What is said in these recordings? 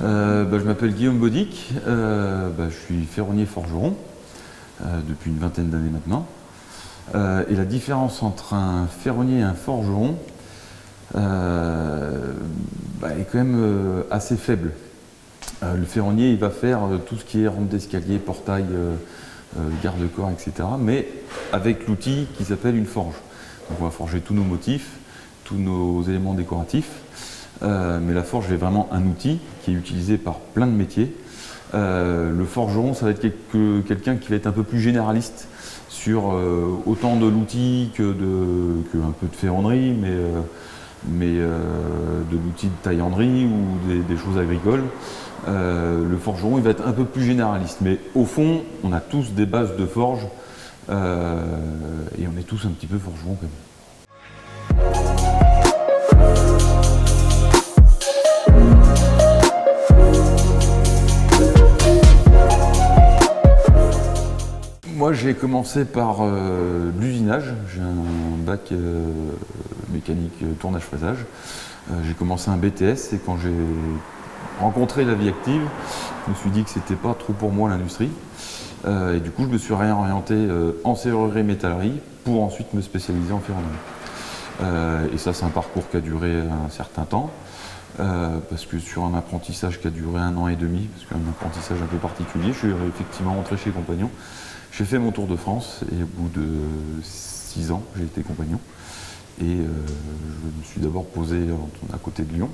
Je m'appelle Guillaume Baudic, je suis ferronnier forgeron depuis une vingtaine d'années maintenant. Et la différence entre un ferronnier et un forgeron est quand même assez faible. Le ferronnier il va faire tout ce qui est rampe d'escalier, portail, garde-corps, etc. mais avec l'outil qui s'appelle une forge. Donc on va forger tous nos motifs, tous nos éléments décoratifs. Mais la forge est vraiment un outil qui est utilisé par plein de métiers. Le forgeron, ça va être quelqu'un qui va être un peu plus généraliste sur autant de l'outil que un peu de ferronnerie, mais de l'outil de taillanderie ou des choses agricoles. Le forgeron, il va être un peu plus généraliste. Mais au fond, on a tous des bases de forge et on est tous un petit peu forgerons quand même. Moi, j'ai commencé par l'usinage. J'ai un bac mécanique tournage-fraisage. J'ai commencé un BTS et quand j'ai rencontré la vie active, je me suis dit que c'était pas trop pour moi l'industrie. Et du coup, je me suis réorienté en serrurerie métallerie pour ensuite me spécialiser en ferronnerie. Et ça, c'est un parcours qui a duré un certain temps. Parce que sur un apprentissage qui a duré 1 an et demi, parce qu'un apprentissage un peu particulier, je suis effectivement rentré chez Compagnon. J'ai fait mon tour de France et au bout de 6 ans, j'ai été compagnon. Et je me suis d'abord posé à côté de Lyon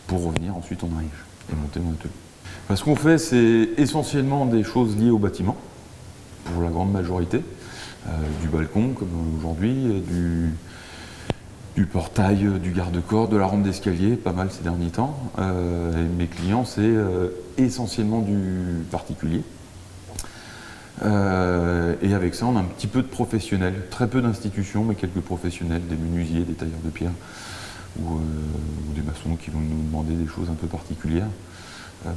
pour revenir ensuite en Ariège et monter mon atelier. Ce qu'on fait, c'est essentiellement des choses liées au bâtiment, pour la grande majorité. Du balcon, comme aujourd'hui, du portail, du garde-corps, de la rampe d'escalier, pas mal ces derniers temps. Et mes clients, c'est essentiellement du particulier. Et avec ça, on a un petit peu de professionnels, très peu d'institutions, mais quelques professionnels, des menuisiers, des tailleurs de pierre, ou des maçons qui vont nous demander des choses un peu particulières.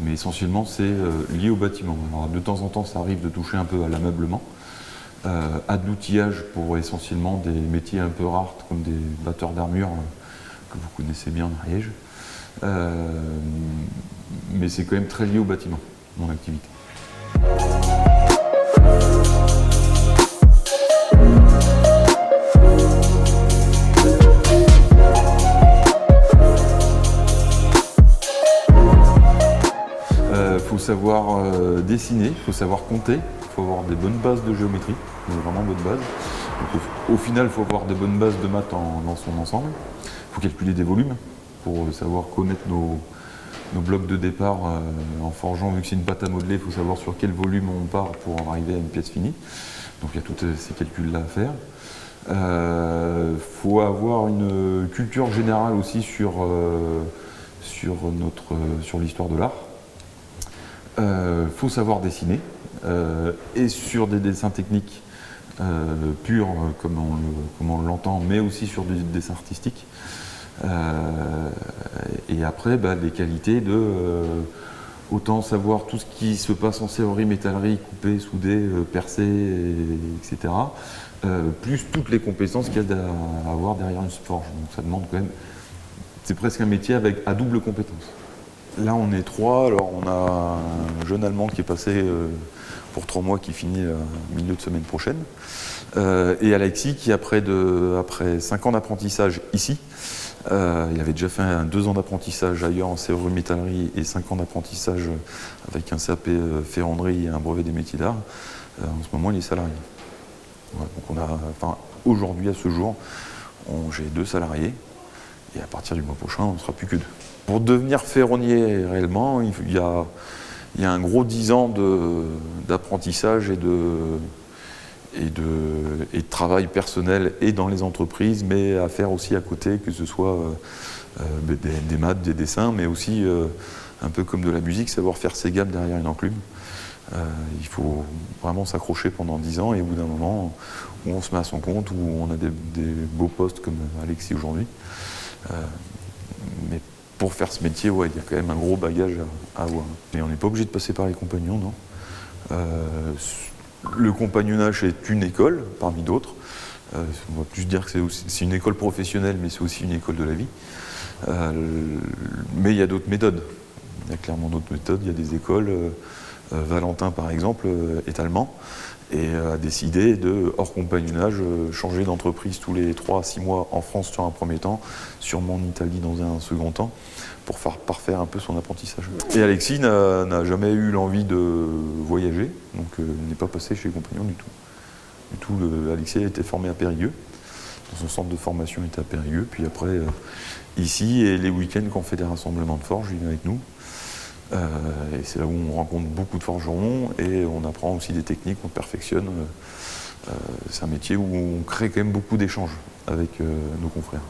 Mais essentiellement, c'est lié au bâtiment. Alors, de temps en temps, ça arrive de toucher un peu à l'ameublement, à de l'outillage pour essentiellement des métiers un peu rares, comme des batteurs d'armure, que vous connaissez bien en Ariège. Mais c'est quand même très lié au bâtiment, mon activité. Il faut savoir dessiner, il faut savoir compter, il faut avoir des bonnes bases de géométrie, des vraiment bonnes bases. Donc, au final, il faut avoir des bonnes bases de maths dans son ensemble. Il faut calculer des volumes pour savoir connaître nos blocs de départ en forgeant. Vu que c'est une pâte à modeler, il faut savoir sur quel volume on part pour arriver à une pièce finie. Donc il y a tous ces calculs-là à faire. Il faut avoir une culture générale aussi sur l'histoire de l'art. Faut savoir dessiner et sur des dessins techniques purs comme on l'entend, mais aussi sur des dessins artistiques. Et après, les qualités de autant savoir tout ce qui se passe en serrurerie, métallerie, couper, souder, percer, etc. Plus toutes les compétences qu'il y a à avoir derrière une forge. Donc ça demande quand même, c'est presque un métier à double compétence. Là, on est 3. Alors, on a un jeune Allemand qui est passé pour 3 mois, qui finit milieu de semaine prochaine. Et Alexis, qui après 5 ans d'apprentissage ici, il avait déjà fait 2 ans d'apprentissage ailleurs en serrurerie métallerie et 5 ans d'apprentissage avec un CAP ferronnerie et un brevet des métiers d'art. En ce moment, il est salarié. Voilà, donc aujourd'hui, à ce jour, j'ai 2 salariés. Et à partir du mois prochain, on ne sera plus que 2. Pour devenir ferronnier réellement, il y a un gros 10 ans d'apprentissage et de travail personnel et dans les entreprises, mais à faire aussi à côté, que ce soit des maths, des dessins, mais aussi un peu comme de la musique, savoir faire ses gammes derrière une enclume. Il faut vraiment s'accrocher pendant 10 ans et au bout d'un moment où on se met à son compte, où on a des beaux postes comme Alexis aujourd'hui. Mais pour faire ce métier, il y a quand même un gros bagage à avoir. Et on n'est pas obligé de passer par les compagnons, non. Le compagnonnage est une école parmi d'autres. On va plus dire que c'est une école professionnelle, mais c'est aussi une école de la vie. Mais il y a d'autres méthodes. Il y a clairement d'autres méthodes, il y a des écoles. Valentin, par exemple, est allemand et a décidé de, hors compagnonnage, changer d'entreprise tous les 3 à 6 mois en France sur un premier temps, sûrement en Italie dans un second temps, pour parfaire un peu son apprentissage. Et Alexis n'a jamais eu l'envie de voyager, donc n'est pas passé chez les compagnons du tout. Alexis a été formé à Périgueux, son centre de formation était à Périgueux, puis après ici, et les week-ends quand on fait des rassemblements de forges, il vient avec nous. Et c'est là où on rencontre beaucoup de forgerons et on apprend aussi des techniques, on perfectionne. C'est un métier où on crée quand même beaucoup d'échanges avec nos confrères.